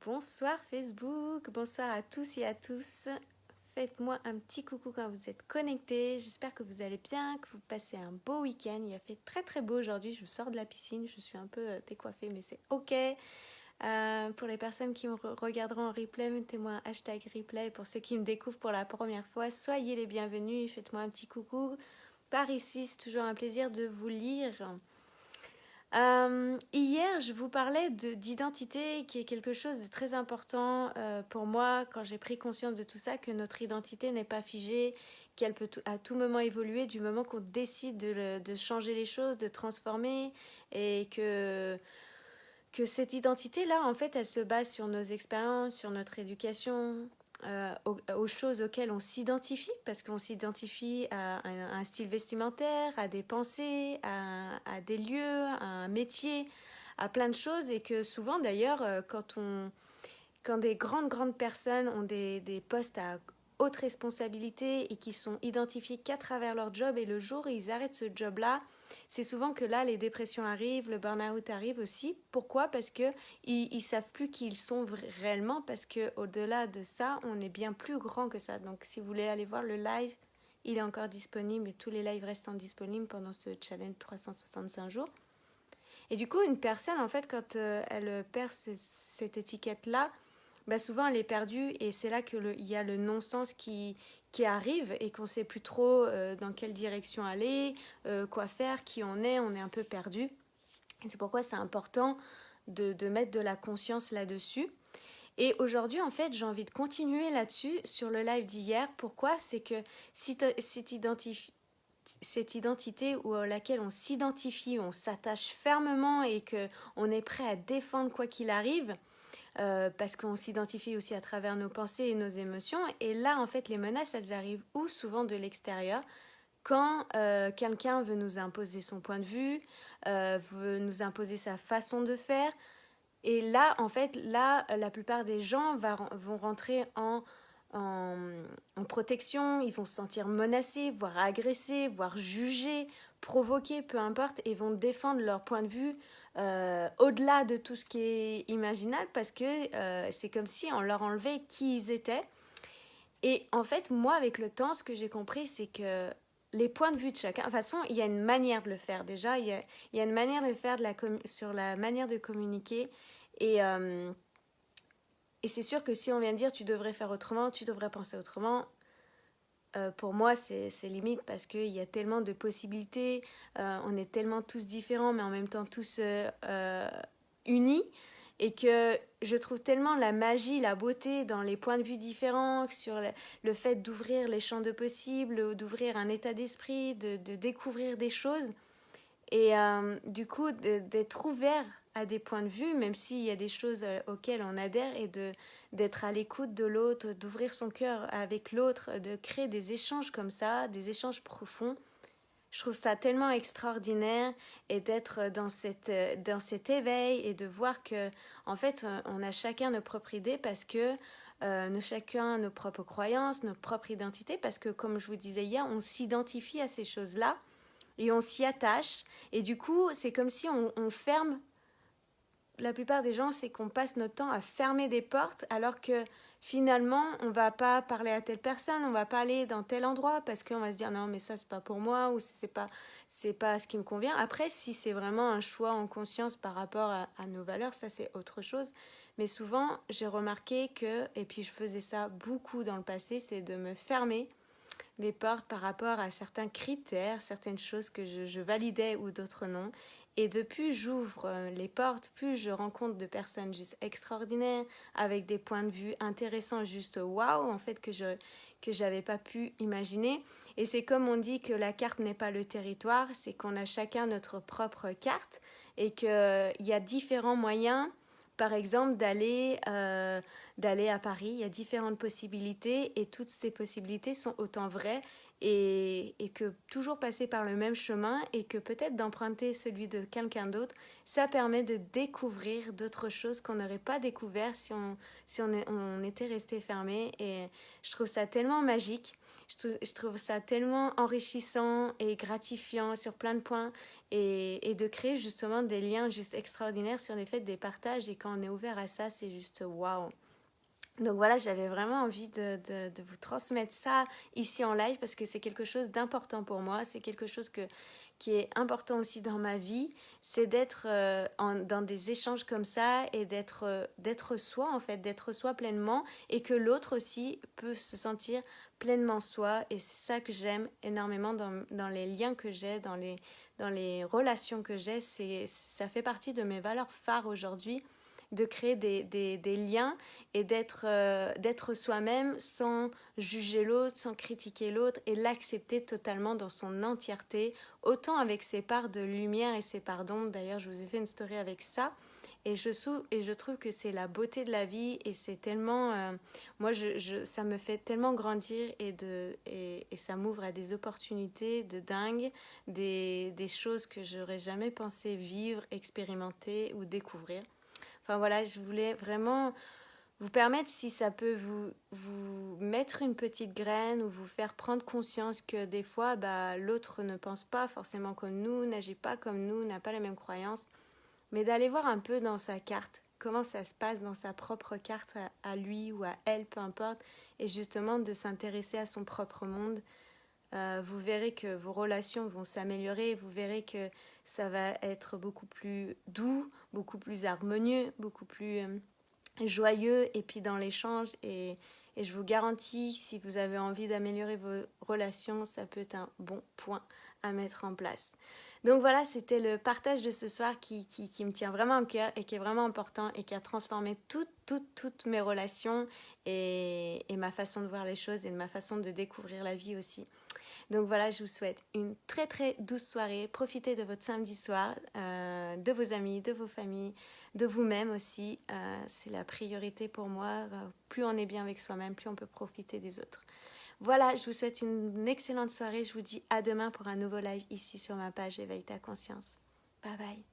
Bonsoir Facebook, bonsoir à tous et à tous. Faites-moi un petit coucou quand vous êtes connectés. J'espère que vous allez bien, que vous passez un beau week-end. Il a fait très très beau aujourd'hui. Je sors de la piscine, je suis un peu décoiffée, mais c'est ok. Pour les personnes qui me regarderont en replay, mettez-moi un hashtag replay. Pour ceux qui me découvrent pour la première fois, soyez les bienvenus. Faites-moi un petit coucou. Par ici, c'est toujours un plaisir de vous lire. Hier, je vous parlais d'identité, qui est quelque chose de très important pour moi quand j'ai pris conscience de tout ça, que notre identité n'est pas figée, qu'elle peut à tout moment évoluer du moment qu'on décide de changer les choses, de transformer, et que cette identité-là, en fait, elle se base sur nos expériences, sur notre éducation, aux choses auxquelles on s'identifie, parce qu'on s'identifie à un style vestimentaire, à des pensées, à des lieux, à un métier, à plein de choses, et que souvent d'ailleurs, quand des grandes personnes ont des postes à haute responsabilité et qui sont identifiés qu'à travers leur job, et le jour où ils arrêtent ce job-là, c'est souvent que là les dépressions arrivent, le burn-out arrive aussi. Pourquoi? Parce qu'ils ne savent plus qui ils sont réellement, parce qu'au-delà de ça, on est bien plus grand que ça. Donc si vous voulez aller voir le live, il est encore disponible, et tous les lives restent disponibles pendant ce challenge 365 jours. Et du coup, une personne, en fait, quand elle perd cette étiquette-là, bah souvent elle est perdue, et c'est là qu'il y a le non-sens qui arrive, et qu'on ne sait plus trop dans quelle direction aller, quoi faire, qui on est un peu perdu. Et c'est pourquoi c'est important de mettre de la conscience là-dessus. Et aujourd'hui, en fait, j'ai envie de continuer là-dessus, sur le live d'hier. Pourquoi? C'est que si cette identité à laquelle on s'identifie, on s'attache fermement, et qu'on est prêt à défendre quoi qu'il arrive, parce qu'on s'identifie aussi à travers nos pensées et nos émotions. Et là, en fait, les menaces, elles arrivent où? Souvent de l'extérieur. Quand quelqu'un veut nous imposer son point de vue, veut nous imposer sa façon de faire. Et là, en fait, la plupart des gens vont rentrer en, en protection, ils vont se sentir menacés, voire agressés, voire jugés, provoqués, peu importe, et vont défendre leur point de vue au-delà de tout ce qui est imaginable, parce que c'est comme si on leur enlevait qui ils étaient. Et en fait, moi, avec le temps, ce que j'ai compris, c'est que les points de vue de chacun, de toute façon, il y a une manière de le faire déjà, il y a une manière de le faire sur la manière de communiquer. Et, euh, et c'est sûr que si on vient de dire tu devrais faire autrement, tu devrais penser autrement, pour moi c'est limite, parce qu'il y a tellement de possibilités, on est tellement tous différents, mais en même temps tous unis, et que je trouve tellement la magie, la beauté dans les points de vue différents, sur le fait d'ouvrir les champs de possibles, d'ouvrir un état d'esprit, de découvrir des choses. Et du coup, d'être ouvert à des points de vue, même s'il y a des choses auxquelles on adhère, et d'être à l'écoute de l'autre, d'ouvrir son cœur avec l'autre, de créer des échanges comme ça, des échanges profonds. Je trouve ça tellement extraordinaire, et d'être dans cet éveil, et de voir que, en fait, on a chacun nos propres idées, parce que chacun nos propres croyances, nos propres identités, parce que, comme je vous disais hier, on s'identifie à ces choses-là, et on s'y attache, et du coup c'est comme si on ferme. La plupart des gens, c'est qu'on passe notre temps à fermer des portes, alors que finalement on va pas parler à telle personne, on va pas aller dans tel endroit, parce qu'on va se dire non mais ça c'est pas pour moi, ou c'est pas ce qui me convient. Après, si c'est vraiment un choix en conscience par rapport à nos valeurs, ça c'est autre chose. Mais souvent j'ai remarqué que, et puis je faisais ça beaucoup dans le passé, c'est de me fermer des portes par rapport à certains critères, certaines choses que je validais ou d'autres non. Et depuis, j'ouvre les portes, plus je rencontre de personnes juste extraordinaires, avec des points de vue intéressants, juste waouh, en fait, que j'avais pas pu imaginer. Et c'est comme on dit que la carte n'est pas le territoire, c'est qu'on a chacun notre propre carte, et qu'il y a différents moyens. Par exemple, d'aller à Paris, il y a différentes possibilités, et toutes ces possibilités sont autant vraies, et que toujours passer par le même chemin, et que peut-être d'emprunter celui de quelqu'un d'autre, ça permet de découvrir d'autres choses qu'on n'aurait pas découvert si on était resté fermé. Et je trouve ça tellement magique. Je trouve ça tellement enrichissant et gratifiant sur plein de points et de créer justement des liens juste extraordinaires sur les faits des partages. Et quand on est ouvert à ça, c'est juste waouh. Donc voilà, j'avais vraiment envie de vous transmettre ça ici en live parce que c'est quelque chose d'important pour moi. C'est quelque chose qui est important aussi dans ma vie. C'est d'être dans des échanges comme ça et d'être soi en fait, d'être soi pleinement et que l'autre aussi peut se sentir pleinement soi. Et c'est ça que j'aime énormément dans les liens que j'ai, dans les relations que j'ai. Ça fait partie de mes valeurs phares aujourd'hui, de créer des liens et d'être soi-même sans juger l'autre, sans critiquer l'autre et l'accepter totalement dans son entièreté, autant avec ses parts de lumière et ses parts d'ombre. D'ailleurs, je vous ai fait une story avec ça. Et je trouve que c'est la beauté de la vie et c'est tellement... moi, ça me fait tellement grandir et ça m'ouvre à des opportunités de dingue, des choses que j'aurais jamais pensé vivre, expérimenter ou découvrir. Enfin voilà, je voulais vraiment vous permettre, si ça peut vous mettre une petite graine ou vous faire prendre conscience que des fois, l'autre ne pense pas forcément comme nous, n'agit pas comme nous, n'a pas les mêmes croyances, mais d'aller voir un peu dans sa carte, comment ça se passe dans sa propre carte à lui ou à elle, peu importe, et justement de s'intéresser à son propre monde. Vous verrez que vos relations vont s'améliorer, vous verrez que ça va être beaucoup plus doux, beaucoup plus harmonieux, beaucoup plus joyeux et puis dans l'échange et je vous garantis, si vous avez envie d'améliorer vos relations, ça peut être un bon point à mettre en place. Donc voilà, c'était le partage de ce soir qui me tient vraiment au cœur et qui est vraiment important et qui a transformé toutes mes relations et ma façon de voir les choses et ma façon de découvrir la vie aussi. Donc voilà, je vous souhaite une très très douce soirée. Profitez de votre samedi soir, de vos amis, de vos familles, de vous-même aussi. C'est la priorité pour moi. Plus on est bien avec soi-même, plus on peut profiter des autres. Voilà, je vous souhaite une excellente soirée. Je vous dis à demain pour un nouveau live ici sur ma page Éveille ta conscience. Bye bye.